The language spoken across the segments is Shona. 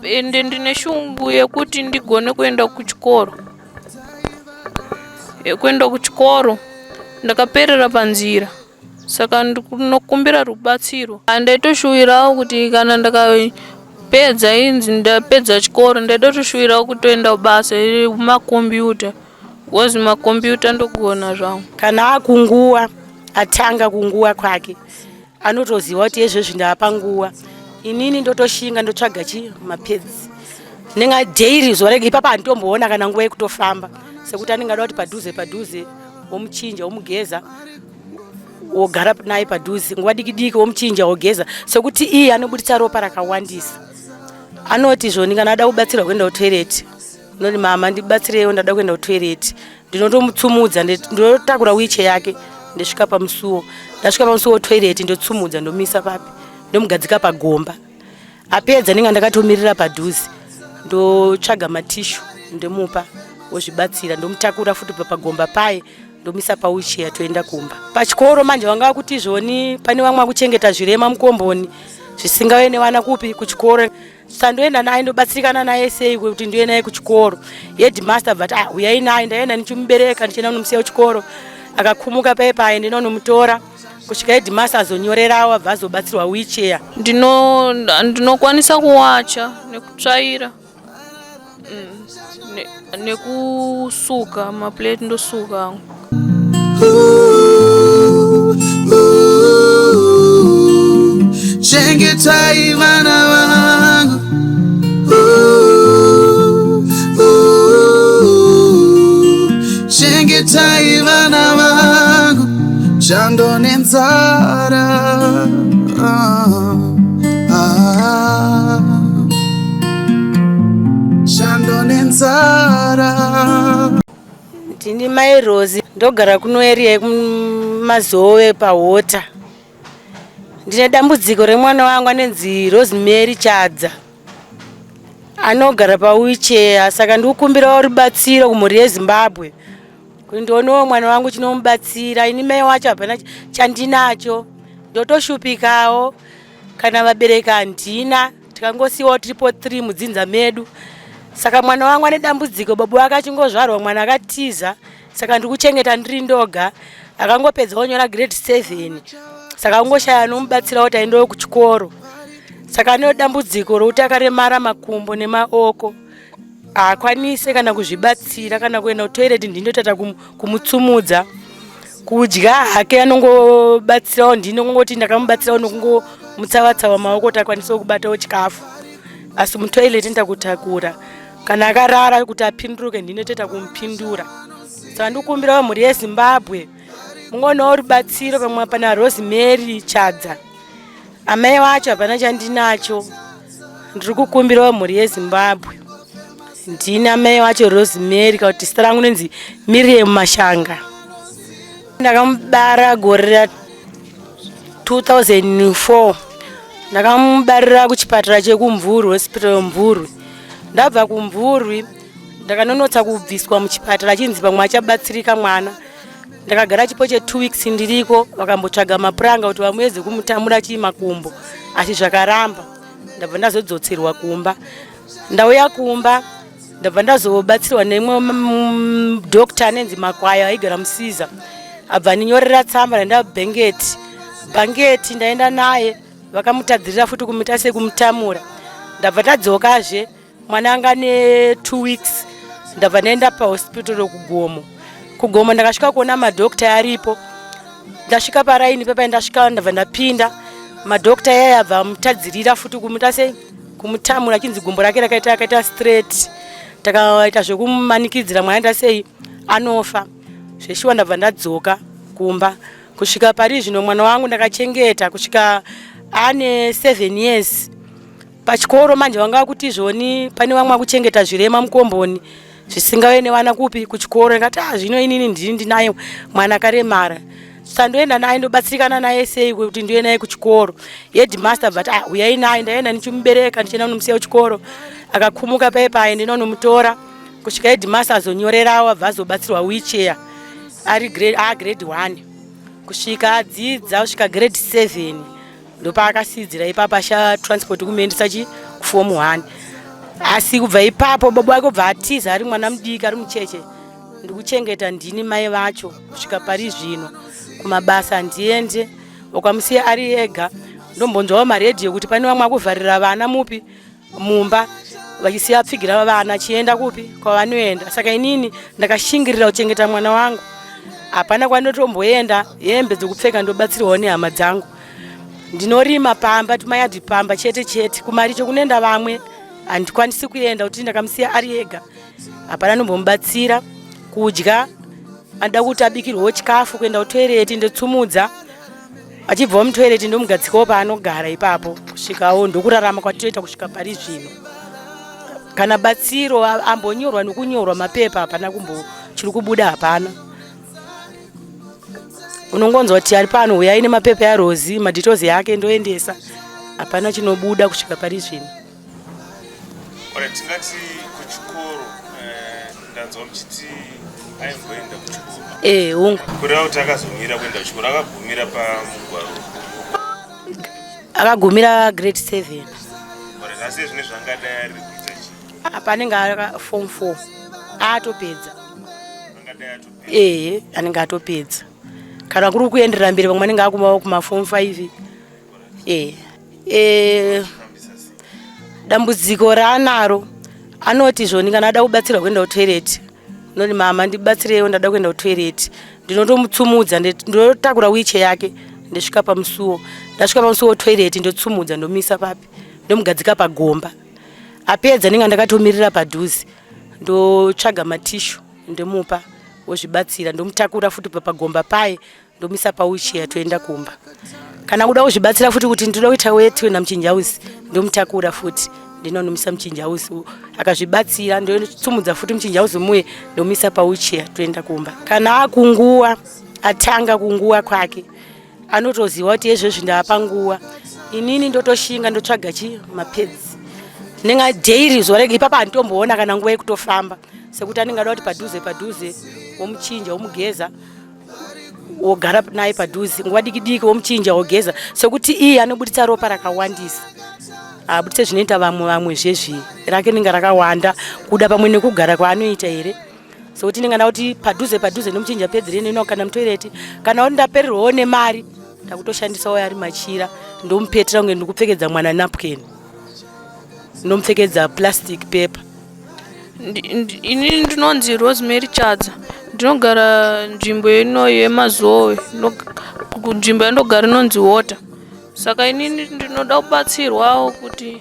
ende ndine shungu yekuti ndigone kuenda kuchikoro. Kuenda kuchikoro ndakaperera panzira, saka ndinokumbira rubatsiro. Ndaitoshuwirawo kuti kana ndakapedza ndapedza chikoro ndaitoshuwirawo kutoenda basa remakombiyuta, wozi makombiyuta ndogona zvangu. Kana akunguwa atanga kunguwa kwake anotoziva kuti izvezvi ndapa nguwa, inini ndotoshinga ndotsvaga mapedzi nenga daily zuva rega ipapa anditomboona kana nguva yekutofamba, sekuti anenge ada kuti padhuze womuchinja womugeza wogara naye padhuze, nguva diki womuchinja wogeza, sekuti iye anobuditsa ropa rakawandisa. Anoti zvoni kana ada kubatsirwa kuenda kutoilet, noti mama ndibatsirewo ndada kuenda kutoilet, ndinotomutsumudza, ndotakura wheelchair yake ndosvika pamusuwo, ndasvika pamusuwo toilet ndotsumudza ndomisa papi, ndomugadzika pagomba. Apedza ndinga ndakatomirira padhuze, ndotsvaga matishu ndomupa wozvibatsira, ndomutakura futi pagomba paye ndomisa pawheelchair toenda kumba. Pachikoro manje wanga kuti zvoni pane vamwe vakuchengeta zvirema mukomboni zvisingave nevana kupi kuchikoro, sandoenda naye ndobatsirikana naye sei kuti ndiende naye kuchikoro. Headmaster bvat uyai naye, ndaenda ndichimubereka ndichienda kunomusiya kuchikoro, akakumuka paipaye ndinomutora kusvika headmaster azonyorerawo abva azobatsirwa wheelchair. Ndinokwanisa kuwacha nekutsvaira nekusuka maplate, ndosuka. Chengetai vana vangu, chengetai vana vangu, chando nenzara, chando nenzara. Ndini Mai Rose, ndogara kuno area yekuMazowe paHota. Ndine dambudziko remwana wangu anenzi Rosemary Chadza, anogara pawheelchair, saka ndikukumbirawo rubatsiro kumhuri yeZimbabwe kuti ndionewo mwana wangu chinomubatsira. Ini mai wacho hapana chandinacho, ndotoshupikawo kana vabereki handina, tikangosiyiwawo tiripo 3 mudzinza medu. Saka mwana wangu ane dambudziko, babu wake achingozvarwa mwana akatiza, saka ndikuchengeta ndiri ndoga, akangopedza onyora grade 7, saka ungoshaya anomubatsira kuti aendewo kuchikoro. Saka ane dambudziko rokuti akaremara makumbo nemaoko, haakwanise kana kuzvibatsira, kana kuenda kutoilet ndinotata kumutsumudza. Kudya hake anongobatsirawo ndino, kungoti ndakamubatsirawo nokungomutsavatsawa maoko kuti akwanisewo kubatawo chikafu, asi mutoilet ndakutakura. Kana akarara kuti apinduruke ndinoteta kumupindura. Saka ndikukumbirawo mhuri yeZimbabwe mungonawo rubatsiro pamwe pana Rosemary Chadza. Amai wacho hapana chandinacho, ndiri kukumbirawo mhuri yeZimbabwe. Ndini amai wacho Rosemary, kuti zita rangu nonzi Miriam Mashanga. Ndakamubara gore 2004. Ndakamubarira kuchipatara chekumvurwi, hospital Mvurwi. Ndabva kumvurwi ndakanonotsa kubviswa muchipatara chinzi pamwe achabatsirika mwana. Ndakagara chipo che2 weeks ndiriko, vakambotsvaga mapuranga kuti vamweze kumutamura chimakumbo, asi zvakaramba. Ndabva ndazodzoserwa kumba. Ndauya kumba ndabva ndazobatsirwa nemwe doctor anenzi Makwaya aigara Musiza, abva ninyorera tsamba ndaenda Bhangeti ndaenda naye, vakamutadzirira futi kumuita sekumutamura. Ndabva tadzokazve mwana anga ne2 weeks, ndabva ndaenda pahospital kuGomo. Ndakasvika kuona madokta aripo, ndasvika paraini pepa, ndasvika ndabva ndapinda, madokta yaya abva amutadzirira futi kumuita sekumutamura, chinzi gumbo rake rakaita straight. Takaita zvekumanikidzira mwana ndaita sei anofa. Zveshuwa ndabva ndadzoka kumba. Kusvika pari zvino mwana wangu ndakachengeta kusvika ane 7 years. Pachikoro manje wanga kuti zvoni pane vamwe vakuchengeta zvirema mukomboni zvisingave nevana kupi kuchikoro. Ngati zvino inini ndinaye mwana akaremara, sandoenda naye ndobatsirikana naye sei kuti ndiende naye kuchikoro. Headmaster bvat uyai naye, ndaenda ndichimubereka ndichienda kunomusiya kuchikoro, akakumuka paipaye ndinomutora kusvika headmaster azonyorerawo abva azobatsirwa wheelchair ari grade 1 kusvika adzidza kusvika grade 7 ndopaakasidzira ipapa transport kumuendesa kuform 1. asi kubva ipapo baba wake ubva atiza ari mwana mudiki ari mucheche ndikuchengeta ndini mai vacho kusvika pari zvino kumabasa ndiende wakamusiya ari ega ndombonzwawo maredhiyo kuti pane vamwe akuvharira vana mupi mumba vachisiya apfigira vana chienda kupi kwavanoenda saka inini ndakashingirira kuchengeta mwana wangu hapana kwanotomboenda hembe dzokupfeka ndobatsirwawo nehama dzangu ndinorima pamba tumayadhi pamba chete kumaricho kunoenda vamwe handikwanisi kuenda kuti ndakamusiya ari ega hapana nombomubatsira kudya anoda kuti abikirwewo chikafu kuenda kutoireti ndotsumudza achibvawo mutoireti ndomugadzikawo paanogara ipapo kusvikawo ndokurarama kwatinoita kusvika pari zvino kana batsiro ambonyorwa nokunyorwa mapepa hapana chiri kubuda hapana unongonzwa kuti ari pano uyai nemapepa yaRozi madhitozi yake ndoendesa hapana chinobuda kusvika pari zvino. Tingati kuchikoro ndanzwa muchiti aimboenda kuchikoro ungu kureva kuti akazomira kuenda kuchikoro akagumira pamugwaro akagumira grade 7 asi zvine zvangadai ari kuita chi panenge ari form 4 atopedza anenge atopedza kana kuri kuenderera mberi vamwe anenge akumawo kuma form 5 dambudziko raanaro anoti zvoni kana ada kubatsirwa kuenda kutoireti noti mama ndibatsirewo ndada kuenda kutoireti ndinotomutsumudza ndotakura wiche yake ndosvika pamusuwo ndasvika pamusuwo wetoireti ndotsumudza ndomisa papi ndomugadzika pagomba apedza ndinga ndakatomirira padhuze ndotsvaga matishu ndomupa wozvibatsira ndomutakura futi pagomba paye ndomisa pawicheya toenda kumba kana kuda kuzvibatsira futi kuti ndoda kuita weti wena muchinjauzi ndomutakura futi ndinonomisa muchinjauzi akazvibatsira ndotsumudza futi muchinjauzi muye ndomisa pawicheya toenda kumba kana akunguwa atanga kunguwa kwake anotoziva kuti ezvezvi ndapa nguwa inini ndotoshinga ndotsvaga mapedzi ndinenge daily zuva rega ipapa handitomboona kana nguva yekutofamba sekuti anenge ada kuti padhuze womuchinja womugeza wogara naye padhuze nguva diki womuchinja wogeza sekuti iye anobuditsa ropa rakawandisa abuditse zvinoita vamwe zvezvi rake ninga rakawanda kuda pamwe nekugara kwaanoita here sekuti ndinga nda kuti padhuze nomuchinja pedzi reneno kana mutoireti kana kuti ndaperirwawo nemari ndakutoshandisawo yari machira ndomupetera kunge ndikupfekedza mwana napkin ndomupfekedza plastic paper. Inini ndinonzi Rosemary Chadza ndinogara nzvimbo ino yemazowe nzvimbo yandogara inonzi Water saka inini ndinoda kubatsirwawo kuti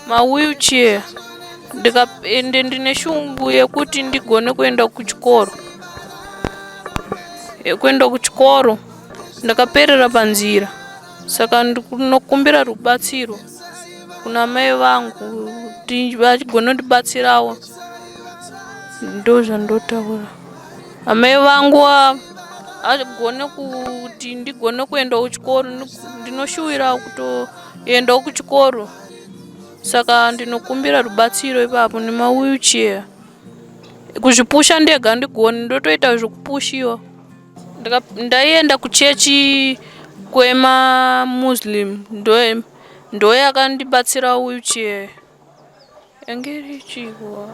mawheelchair ende ndine shungu yekuti ndigone kuenda kuchikoro ndakaperera panzira saka ndinokumbira rubatsiro kuna mai vangu kuti vagone kundibatsirawo ndozvandotaura amai vangu agone kuti ndigone kuenda kuchikoro ndinoshuwira kutoendawo kuchikoro saka ndinokumbira rubatsiro ipapo nemawheelchair kuzvipusha ndega ndigone ndotoita zvokupushiwa ndaienda kuchechi kwemamuslim ndoyakandibatsira wheelchair engerichiko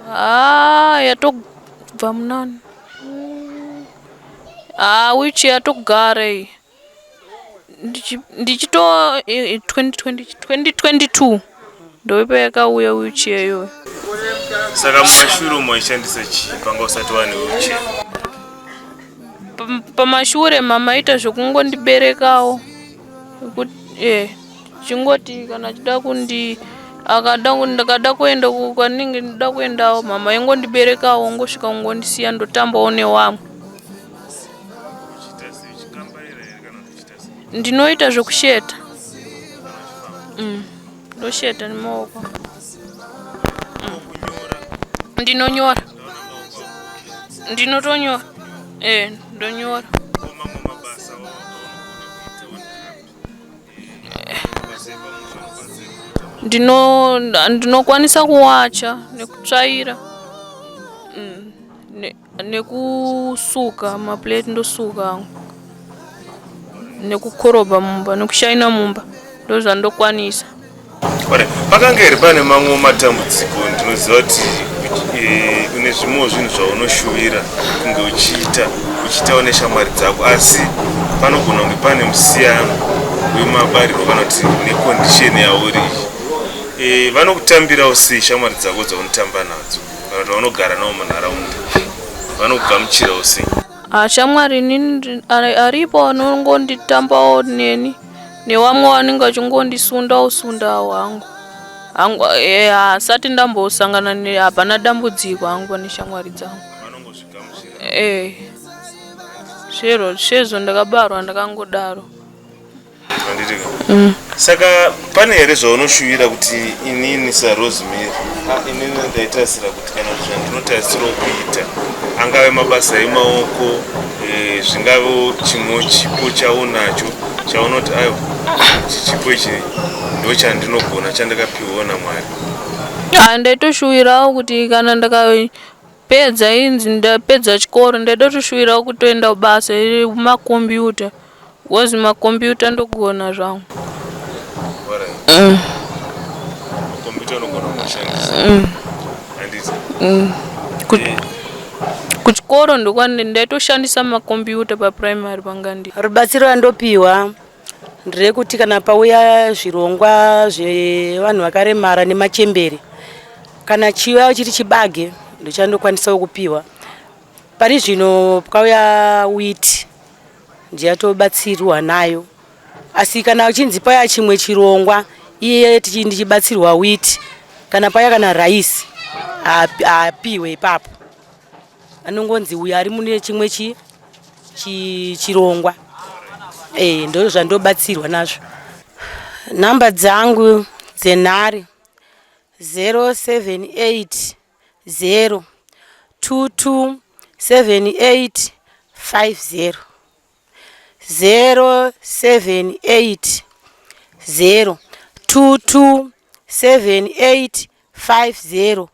yatobva munani wheelchair yatogara iyi ndichito 2022 ndoipa yakauya wheelchair iyoyo saka mumashure maishandisa chi panga usati wane wheelchair pamashure mama ita zvokungondiberekawo chingoti kana chida ndakada kuenda kwaninge ndida kuendawo mama ingondiberekawo ngosvika ngondisiya ndotambawo nevamwe ndinoita zvokusheta ndosheta nemaoko ndinonyora ndinotonyora ndonyora ndinokwanisa kuwacha nekutsvaira nekusuka maplate ndosuka nekukorobha mumba nekushaina mumba ndozvandokwanisa Pakanga pane mamwe matambudziko ndinoziva kuti une zvimwewo zvinhu zvaunoshuvira kunge uchiitawo neshamwari dzako, asi panogona kunge pane musiyano wemabariro kana kuti nekondisheni yauri iyi. Vanokutambirawo sei shamwari dzako dzaunotamba nadzo kana kuti vanogara nawo munharaunda, vanokugamuchirawo sei? Shamwari nini aripo anongonditambawo neni nevamwe vanenge vachingondisundawo hangu asati ndambosangana hapana dambudziko hangu neshamwari dzangu. Sezvo ndakabarwa ndakangodaro. Saka pane here zvaunoshuvira kuti inini saRosemary inini ndaitarisira kuti kana zvandinotarisirawo kuita angave mabasa emaoko, zvingave chimwe chipo chaunacho chaunoti ayo chipo ichi ndo chandinogona chandakapiwawo naMwari. Ndaitoshuvirawo kuti kana ndakapedza ndapedza chikoro ndaitoshuvirawo kutoenda basa remakombiyuta, wozi makombiyuta ndogona zvangu. Makombiyuta unogona kushandisa. Kuchikoro ndaitoshandisa makombiyuta paprimary pangandi. Rubatsiro randopiwa nderekuti kana pauya zvirongwa zvevanhu vakaremara nemachembere, kana chiuya chiri chibage ndochandokwanisawo kupiwa. Pari zvino pakauya witi ndiyatobatsirwa nayo, asi kana uchinzi paya chimwe chirongwa iye ndichibatsirwa witi, kana paya kana raisi apiwe ipapo, anongonzi uyu ari mune chimwe chirongwa. Ndo zvandobatsirwa nazvo. Namba dzangu dzenhare 078 0227850 078 0227850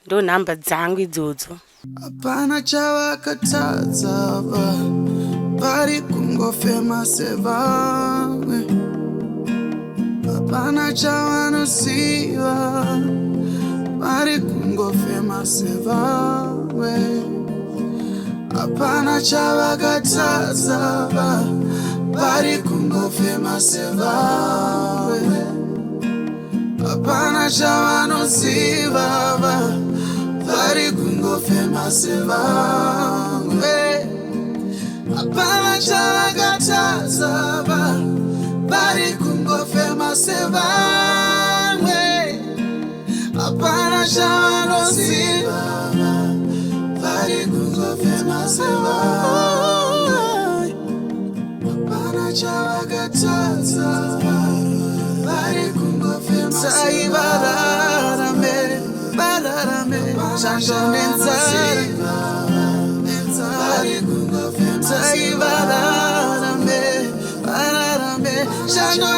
ndo namba dzangu idzodzo. Hapana chavakatadza vari kungofema sevamwe, hapana chavanoziva vari kungofema sevamwe, hapana chavakatadza vari kungofema sevamwe, hapana chavanoziva vari kungofema sevamwe, hapana chavakatadza vari kungofema sevamwe, hapana chavanoziva vari kungofema sevamwe, hapana chavakatadza vari kungofema sevamwe. Shando